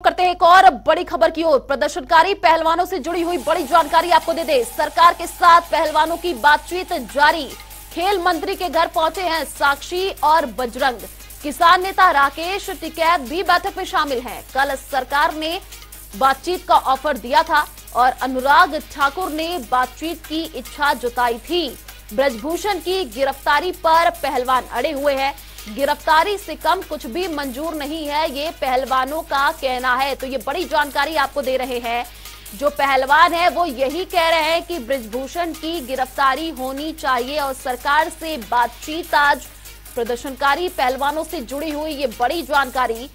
करते हैं एक और बड़ी खबर की ओर। प्रदर्शनकारी पहलवानों से जुड़ी हुई बड़ी जानकारी आपको दे दे। सरकार के साथ पहलवानों की बातचीत जारी। खेल मंत्री के घर पहुंचे हैं साक्षी और बजरंग। किसान नेता राकेश टिकैत भी बैठक में शामिल हैं। कल सरकार ने बातचीत का ऑफर दिया था और अनुराग ठाकुर ने बातचीत की इच्छा जताई थी। ब्रजभूषण की गिरफ्तारी पर पहलवान अड़े हुए हैं। गिरफ्तारी से कम कुछ भी मंजूर नहीं है, ये पहलवानों का कहना है। तो ये बड़ी जानकारी आपको दे रहे हैं। जो पहलवान है वो यही कह रहे हैं कि ब्रजभूषण की गिरफ्तारी होनी चाहिए और सरकार से बातचीत। आज प्रदर्शनकारी पहलवानों से जुड़ी हुई ये बड़ी जानकारी।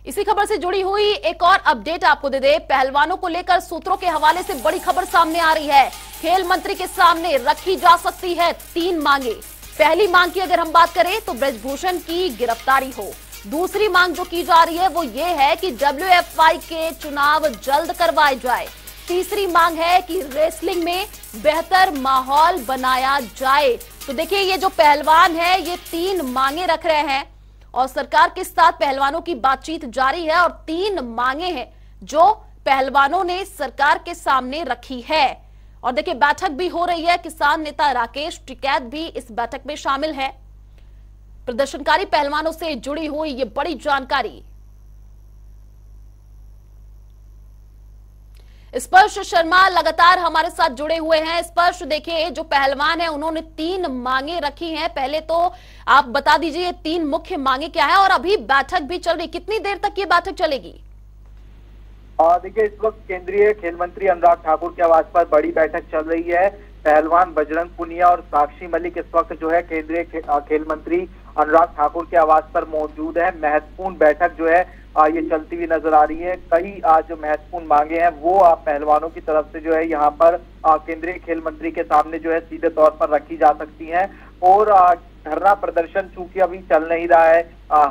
इसी खबर से जुड़ी हुई एक और अपडेट आपको दे दे। पहलवानों को लेकर सूत्रों के हवाले से बड़ी खबर सामने आ रही है। खेल मंत्री के सामने रखी जा सकती है 3 मांगे। पहली मांग की अगर हम बात करें तो ब्रजभूषण की गिरफ्तारी हो। दूसरी मांग जो की जा रही है वो ये है कि WFI के चुनाव जल्द करवाए जाए। तीसरी मांग है कि रेसलिंग में बेहतर माहौल बनाया जाए। तो देखिए, ये जो पहलवान है ये 3 मांगे रख रहे हैं और सरकार के साथ पहलवानों की बातचीत जारी है और 3 मांगे हैं जो पहलवानों ने सरकार के सामने रखी है। और देखिए, बैठक भी हो रही है। किसान नेता राकेश टिकैत भी इस बैठक में शामिल है। प्रदर्शनकारी पहलवानों से जुड़ी हुई ये बड़ी जानकारी। स्पर्श शर्मा लगातार हमारे साथ जुड़े हुए हैं। स्पर्श, देखिए, जो पहलवान है उन्होंने 3 मांगे रखी हैं। पहले तो आप बता दीजिए 3 मुख्य मांगे क्या है और अभी बैठक भी चल रही, कितनी देर तक ये बैठक चलेगी? देखिए, इस वक्त केंद्रीय खेल मंत्री अनुराग ठाकुर के आवास पर बड़ी बैठक चल रही है। पहलवान बजरंग पुनिया और साक्षी मलिक इस वक्त जो है केंद्रीय खेल मंत्री अनुराग ठाकुर के आवास पर मौजूद है। महत्वपूर्ण बैठक जो है ये चलती हुई नजर आ रही है। कई जो महत्वपूर्ण मांगे हैं वो पहलवानों की तरफ से जो है यहाँ पर केंद्रीय खेल मंत्री के सामने जो है सीधे तौर पर रखी जा सकती हैं। और धरना प्रदर्शन चूंकि अभी चल नहीं रहा है,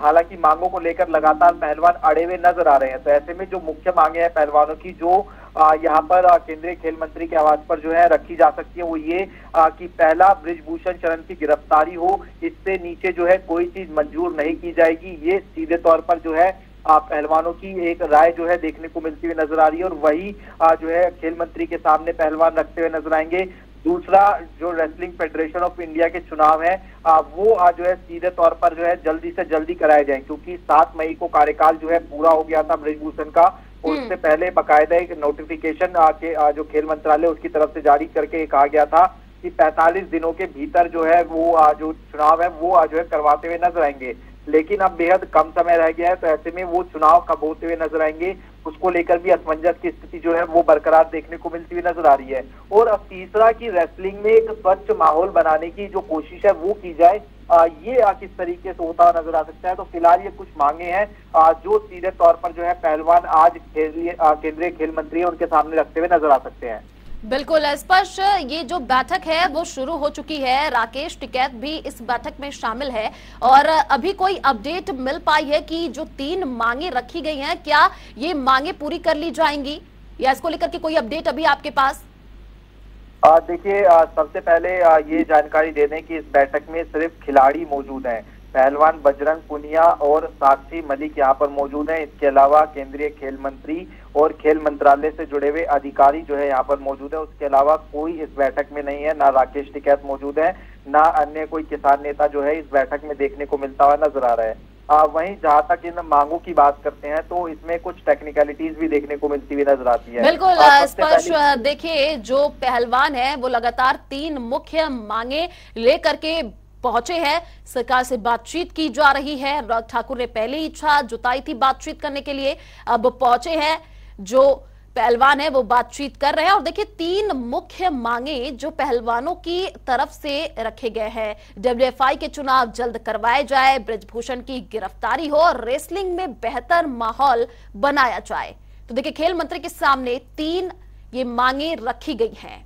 हालांकि मांगों को लेकर लगातार पहलवान अड़े हुए नजर आ रहे हैं। तो ऐसे में जो मुख्य मांगे हैं पहलवानों की जो यहाँ पर केंद्रीय खेल मंत्री के आवास पर जो है रखी जा सकती है वो ये कि पहला, ब्रजभूषण शरण की गिरफ्तारी हो। इससे नीचे जो है कोई चीज मंजूर नहीं की जाएगी। ये सीधे तौर पर जो है पहलवानों की एक राय जो है देखने को मिलती हुई नजर आ रही है और वही जो है खेल मंत्री के सामने पहलवान रखते हुए नजर आएंगे। दूसरा, जो रेसलिंग फेडरेशन ऑफ इंडिया के चुनाव है वो जो है सीधे तौर पर जो है जल्दी से जल्दी कराए जाए, क्योंकि 7 मई को कार्यकाल जो है पूरा हो गया था ब्रजभूषण का। और उससे पहले बाकायदा एक नोटिफिकेशन के जो खेल मंत्रालय उसकी तरफ से जारी करके कहा गया था कि 45 दिनों के भीतर जो है वो जो चुनाव है वो जो है करवाते हुए नजर आएंगे। लेकिन अब बेहद कम समय रह गया है, तो ऐसे में वो चुनाव कब होते हुए नजर आएंगे उसको लेकर भी असमंजस की स्थिति जो है वो बरकरार देखने को मिलती हुई नजर आ रही है। और अब तीसरा, कि रेसलिंग में एक स्वच्छ माहौल बनाने की जो कोशिश है वो की जाए। ये किस तरीके से होता हुआ नजर आ सकता है। तो फिलहाल ये कुछ मांगे हैं जो सीधे तौर पर जो है पहलवान आज केंद्रीय खेल मंत्री उनके सामने रखते हुए नजर आ सकते हैं। बिल्कुल स्पष्ट, ये जो बैठक है वो शुरू हो चुकी है। राकेश टिकैत भी इस बैठक में शामिल है और अभी कोई अपडेट मिल पाई है कि जो 3 मांगे रखी गई हैं क्या ये मांगे पूरी कर ली जाएंगी या इसको लेकर के कोई अपडेट अभी आपके पास? देखिए, सबसे पहले ये जानकारी दे दें कि इस बैठक में सिर्फ खिलाड़ी मौजूद हैं। पहलवान बजरंग पुनिया और साक्षी मलिक यहाँ पर मौजूद हैं। इसके अलावा केंद्रीय खेल मंत्री और खेल मंत्रालय से जुड़े हुए अधिकारी जो है यहाँ पर मौजूद है। उसके अलावा कोई इस बैठक में नहीं है, ना राकेश टिकैत मौजूद है, ना अन्य कोई किसान नेता जो है इस बैठक में देखने को मिलता हुआ नजर आ रहा है। वहीं जहां तक इन मांगों की बात करते हैं तो इसमें कुछ टेक्निकलिटीज भी देखने को मिलती हुई नजर आती है। बिल्कुल स्पर्श, देखिए, जो पहलवान है वो लगातार 3 मुख्य मांगे लेकर के पहुंचे हैं। सरकार से बातचीत की जा रही है। अनुराग ठाकुर ने पहले इच्छा जताई थी बातचीत करने के लिए, अब पहुंचे हैं। जो पहलवान है वो बातचीत कर रहे हैं और देखिए 3 मुख्य मांगे जो पहलवानों की तरफ से रखे गए हैं। WFI के चुनाव जल्द करवाए जाए, ब्रजभूषण की गिरफ्तारी हो और रेसलिंग में बेहतर माहौल बनाया जाए। तो देखिए, खेल मंत्री के सामने 3 ये मांगे रखी गई हैं।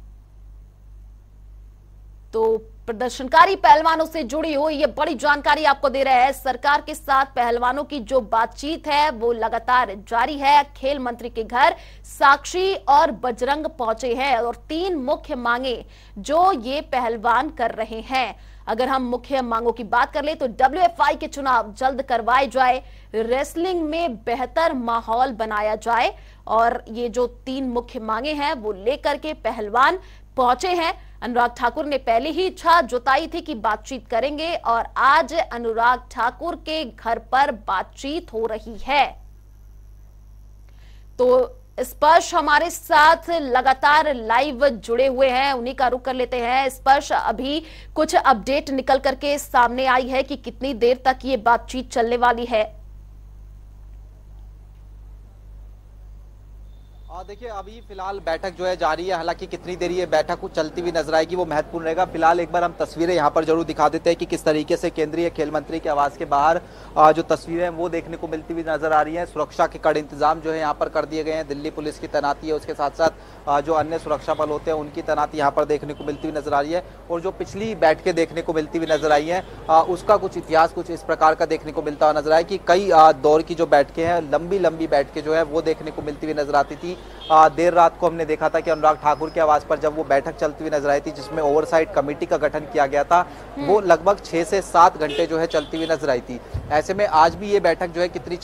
तो प्रदर्शनकारी पहलवानों से जुड़ी हुई ये बड़ी जानकारी आपको दे रहे हैं। सरकार के साथ पहलवानों की जो बातचीत है वो लगातार जारी है। खेल मंत्री के घर साक्षी और बजरंग पहुंचे हैं और 3 मुख्य मांगे जो ये पहलवान कर रहे हैं। अगर हम मुख्य मांगों की बात कर ले तो WFI के चुनाव जल्द करवाए जाए, रेसलिंग में बेहतर माहौल बनाया जाए, और ये जो 3 मुख्य मांगे हैं वो लेकर के पहलवान पहुंचे हैं। अनुराग ठाकुर ने पहले ही इच्छा जताई थी कि बातचीत करेंगे, और आज अनुराग ठाकुर के घर पर बातचीत हो रही है। तो स्पर्श हमारे साथ लगातार लाइव जुड़े हुए हैं, उन्हीं का रुख कर लेते हैं। स्पर्श, अभी कुछ अपडेट निकल करके सामने आई है कि कितनी देर तक ये बातचीत चलने वाली है? देखिए, अभी फिलहाल बैठक जो है जारी है। हालांकि कितनी देर ये बैठक चलती हुई नजर आएगी वो महत्वपूर्ण रहेगा। फिलहाल एक बार हम तस्वीरें यहाँ पर जरूर दिखा देते हैं कि किस तरीके से केंद्रीय खेल मंत्री के आवास के बाहर जो तस्वीरें हैं वो देखने को मिलती हुई नजर आ रही हैं। सुरक्षा के कड़े इंतजाम जो है यहाँ पर कर दिए गए हैं। दिल्ली पुलिस की तैनाती है, उसके साथ साथ जो अन्य सुरक्षा बल होते हैं उनकी तैनाती यहाँ पर देखने को मिलती हुई नजर आ रही है। और जो पिछली बैठकें देखने को मिलती हुई नजर आई है उसका कुछ इतिहास कुछ इस प्रकार का देखने को मिलता हुआ नजर आया कि कई दौर की जो बैठकें हैं, लंबी लंबी बैठकें जो है वो देखने को मिलती हुई नजर आती थी। देर रात को हमने देखा था कि अनुराग ठाकुर के आवास पर जब वो बैठक चलती हुई नजर आई थी जिसमें ओवरसाइट कमेटी का गठन किया गया था, वो लगभग 6 से 7 घंटे जो है चलती हुई नजर आई थी। ऐसे में आज भी ये बैठक जो है कितनी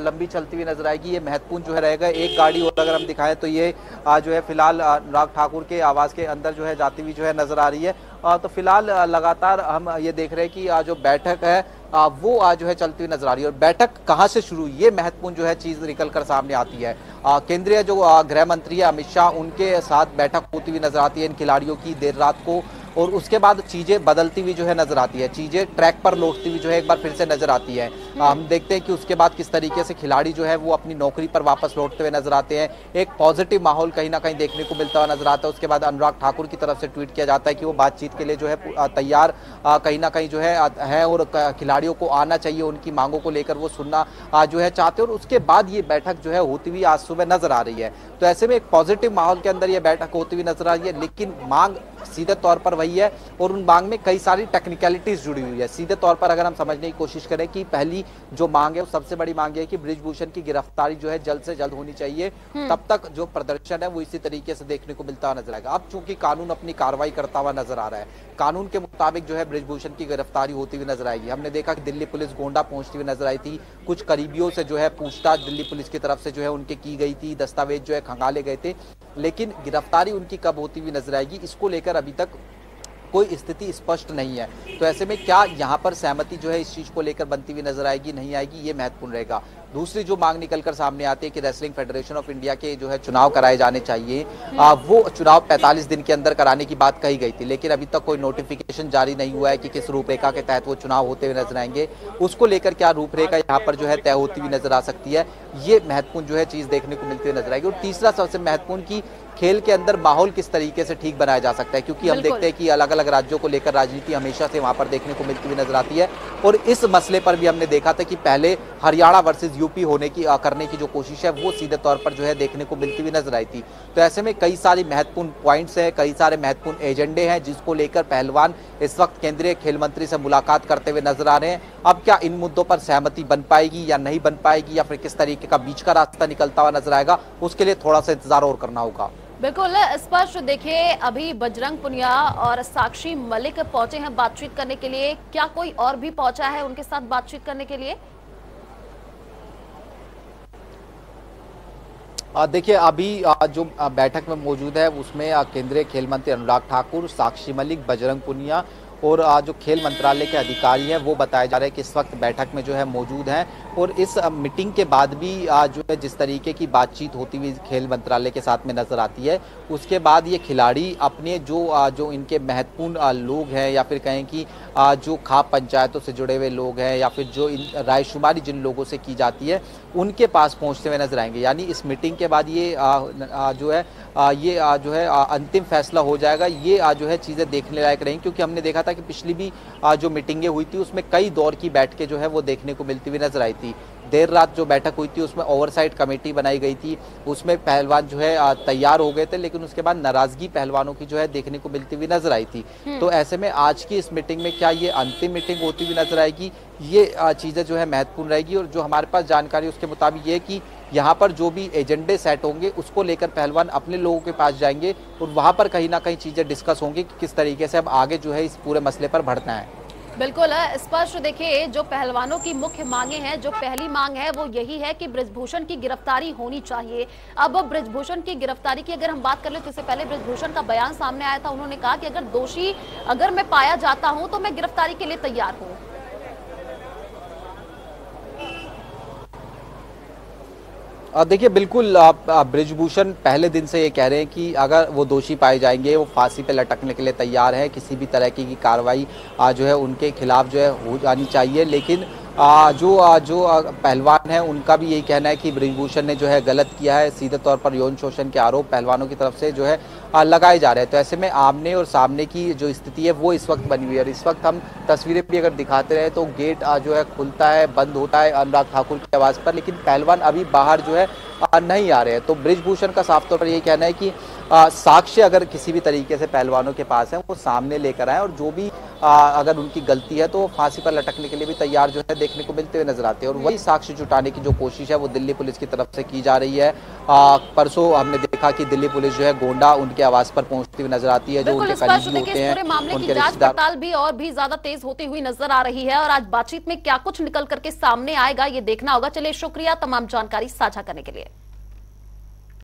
लंबी चलती हुई नजर आएगी, ये महत्वपूर्ण जो है रहेगा। एक गाड़ी और अगर हम दिखाएं तो ये जो है फिलहाल अनुराग ठाकुर के आवास के अंदर जो है जाती हुई जो है नजर आ रही है। तो फिलहाल लगातार हम ये देख रहे हैं कि जो बैठक है वो आज जो है चलती हुई नजर आ रही है। और बैठक कहां से शुरू, ये महत्वपूर्ण जो है चीज निकल कर सामने आती है। केंद्रीय जो गृह मंत्री है अमित शाह, उनके साथ बैठक होती हुई नजर आती है इन खिलाड़ियों की देर रात को। और उसके बाद चीजें बदलती हुई जो है नजर आती है, चीजें ट्रैक पर लौटती हुई जो है एक बार फिर से नजर आती है। हम देखते हैं कि उसके बाद किस तरीके से खिलाड़ी जो है वो अपनी नौकरी पर वापस लौटते हुए नजर आते हैं। एक पॉजिटिव माहौल कहीं ना कहीं देखने को मिलता हुआ नजर आता है। उसके बाद अनुराग ठाकुर की तरफ से ट्वीट किया जाता है कि वो बातचीत के लिए जो है तैयार कहीं ना कहीं जो है और खिलाड़ियों को आना चाहिए, उनकी मांगों को लेकर वो सुनना जो है चाहते हैं। और उसके बाद ये बैठक जो है होती हुई आज सुबह नजर आ रही है। तो ऐसे में एक पॉजिटिव माहौल के अंदर ये बैठक होती हुई नजर आ रही है, लेकिन मांग सीधे तौर पर वही है और उन मांग में कई सारी टेक्निकलिटीज जुड़ी हुई है। सीधे तौर पर अगर हम समझने की कोशिश करें कि पहली जो मांग है वो सबसे बड़ी मांग है कि बृजभूषण की गिरफ्तारी जो है जल्द से जल्द होनी चाहिए। तब तक जो प्रदर्शन है वो इसी तरीके से देखने को मिलता हुआ नजर आएगा। अब चूंकि कानून अपनी कार्रवाई करता हुआ नजर आ रहा है, कानून के मुताबिक जो है बृजभूषण की गिरफ्तारी होती हुई नजर आएगी। हमने देखा कि दिल्ली पुलिस गोंडा पहुंचती हुई नजर आई थी, कुछ करीबियों से जो है पूछताछ दिल्ली पुलिस की तरफ से जो है उनके की गई थी, दस्तावेज जो है खंगाले गए थे, लेकिन गिरफ्तारी उनकी कब होती हुई नजर आएगी इसको लेकर अभी तक कोई स्थिति स्पष्ट नहीं है। तो ऐसे में क्या यहाँ पर सहमति जो है इस चीज को लेकर बनती हुई नजर आएगी, नहीं आएगी, ये महत्वपूर्ण रहेगा। दूसरी जो मांग निकलकर सामने आती है कि रेसलिंग फेडरेशन ऑफ इंडिया के जो है चुनाव कराए जाने चाहिए, वो चुनाव 45 दिन के अंदर कराने की बात कही गई थी, लेकिन अभी तक कोई नोटिफिकेशन जारी नहीं हुआ है कि किस रूपरेखा के तहत वो चुनाव होते हुए नजर आएंगे। उसको लेकर क्या रूपरेखा यहाँ पर जो है तय होती हुई नजर आ सकती है, ये महत्वपूर्ण जो है चीज देखने को मिलती हुई नजर आएगी। और तीसरा सबसे महत्वपूर्ण की खेल के अंदर माहौल किस तरीके से ठीक बनाया जा सकता है, क्योंकि हम देखते हैं कि अलग अलग राज्यों को लेकर राजनीति हमेशा से वहां पर देखने को मिलती हुई नजर आती है। और इस मसले पर भी हमने देखा था कि पहले हरियाणा वर्सेस यूपी होने की करने की जो कोशिश है वो सीधे तौर पर जो है देखने को मिलती हुई नजर आई थी। तो ऐसे में कई सारी महत्वपूर्ण पॉइंट्स हैं, कई सारे महत्वपूर्ण एजेंडे हैं जिसको लेकर पहलवान इस वक्त केंद्रीय खेल मंत्री से मुलाकात करते हुए नजर आ रहे हैं। अब क्या इन मुद्दों पर सहमति बन पाएगी या नहीं बन पाएगी, या फिर किस तरीके का बीच का रास्ता निकलता हुआ नजर आएगा, उसके लिए थोड़ा सा इंतजार और करना होगा। बिल्कुल स्पष्ट। देखिए, अभी बजरंग पुनिया और साक्षी मलिक पहुंचे हैं बातचीत करने के लिए, क्या कोई और भी पहुंचा है उनके साथ बातचीत करने के लिए? देखिए, अभी जो बैठक में मौजूद है उसमें केंद्रीय खेल मंत्री अनुराग ठाकुर, साक्षी मलिक, बजरंग पुनिया और जो खेल मंत्रालय के अधिकारी हैं वो बताए जा रहे हैं कि इस वक्त बैठक में जो है मौजूद हैं। और इस मीटिंग के बाद भी जो है जिस तरीके की बातचीत होती हुई खेल मंत्रालय के साथ में नजर आती है, उसके बाद ये खिलाड़ी अपने जो इनके महत्वपूर्ण लोग हैं या फिर कहें कि जो खाप पंचायतों से जुड़े हुए लोग हैं या फिर जो रायशुमारी जिन लोगों से की जाती है उनके पास पहुंचते हुए नजर आएंगे। यानी इस मीटिंग के बाद ये जो है अंतिम फैसला हो जाएगा। ये जो है चीजें देखने लायक रहेंगी, क्योंकि हमने देखा था कि पिछली भी जो मीटिंगें हुई थी उसमें कई दौर की बैठकें जो है वो देखने को मिलती हुई नजर आई थी। देर रात जो बैठक हुई थी उसमें ओवरसाइट कमेटी बनाई गई थी, उसमें पहलवान जो है तैयार हो गए थे, लेकिन उसके बाद नाराजगी पहलवानों की जो है देखने को मिलती हुई नजर आई थी। तो ऐसे में आज की इस मीटिंग में क्या ये अंतिम मीटिंग होती हुई नजर आएगी, ये चीजें जो है महत्वपूर्ण रहेगी। और जो हमारे पास जानकारी उसके मुताबिक ये है कि यहाँ पर जो भी एजेंडे सेट होंगे उसको लेकर पहलवान अपने लोगों के पास जाएंगे और वहां पर कहीं ना कहीं चीजें डिस्कस होंगी कि किस तरीके से अब आगे जो है इस पूरे मसले पर बढ़ना है। बिल्कुल स्पष्ट। देखिए, जो पहलवानों की मुख्य मांगे हैं, जो पहली मांग है वो यही है कि बृजभूषण की गिरफ्तारी होनी चाहिए। अब बृजभूषण की गिरफ्तारी की अगर हम बात कर ले तो इससे पहले बृजभूषण का बयान सामने आया था। उन्होंने कहा कि अगर मैं पाया जाता हूं तो मैं गिरफ्तारी के लिए तैयार हूं। देखिए, बिल्कुल बृजभूषण पहले दिन से ये कह रहे हैं कि अगर वो दोषी पाए जाएंगे वो फांसी पे लटकने के लिए तैयार है। किसी भी तरह की कार्रवाई जो है उनके खिलाफ जो है हो जानी चाहिए। लेकिन जो पहलवान है उनका भी यही कहना है कि बृजभूषण ने जो है गलत किया है। सीधे तौर पर यौन शोषण के आरोप पहलवानों की तरफ से जो है लगाए जा रहे हैं। तो ऐसे में आमने और सामने की जो स्थिति है वो इस वक्त बनी हुई है। और इस वक्त हम तस्वीरें भी अगर दिखाते रहे तो गेट जो है खुलता है, बंद होता है अनुराग ठाकुर की आवाज पर, लेकिन पहलवान अभी बाहर जो है नहीं आ रहे हैं। तो बृजभूषण का साफ तौर पर यही कहना है कि साक्ष्य अगर किसी भी तरीके से पहलवानों के पास है वो सामने लेकर आए, और जो भी अगर उनकी गलती है तो वो फांसी पर लटकने के लिए भी तैयार जो है देखने को मिलते हुए नजर आते हैं। और वही साक्ष्य जुटाने की जो कोशिश है वो दिल्ली पुलिस की तरफ से की जा रही है। परसों हमने देखा कि दिल्ली पुलिस जो है गोंडा उनके आवास पर पहुंचती हुई नजर आती है। जो उनके करीबी होते हैं, पूरे मामले की जांच पड़ताल भी और भी ज्यादा तेज होती हुई नजर आ रही है। और आज बातचीत में क्या कुछ निकल करके सामने आएगा ये देखना होगा। चलिए, शुक्रिया तमाम जानकारी साझा करने के लिए।